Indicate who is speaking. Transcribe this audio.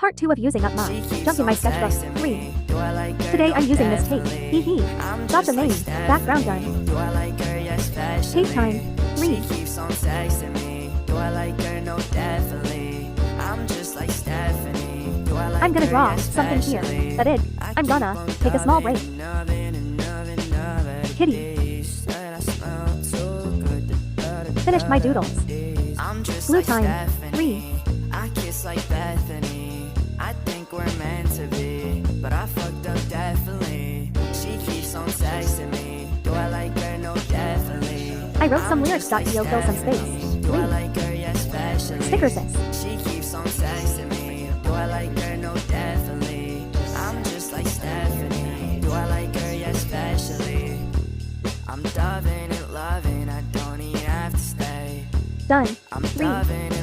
Speaker 1: Part 2 of using up my junk in my sketchbook. 3. Today I'm using this tape. Hee hee. Got the name. Background done. Tape time. 3. I'm gonna draw something here. That it. I'm gonna take a small break. Kitty. Finished my doodles. Glue time. 3.
Speaker 2: I kiss like Bethany. I think we're meant to be, but I fucked up definitely. She keeps on texting me. Do I like her? No, definitely.
Speaker 1: I wrote some lyrics. Yo, fill some space.
Speaker 2: Do I
Speaker 1: 3.
Speaker 2: like her? Yes, especially.
Speaker 1: Sticker sis.
Speaker 2: She keeps on texting me. Do I like her? No, definitely. I'm just like Stephanie. Do I like her? Yes, especially. I'm loving and loving. I don't even have to stay.
Speaker 1: Done.
Speaker 2: I'm
Speaker 1: 3.
Speaker 2: loving and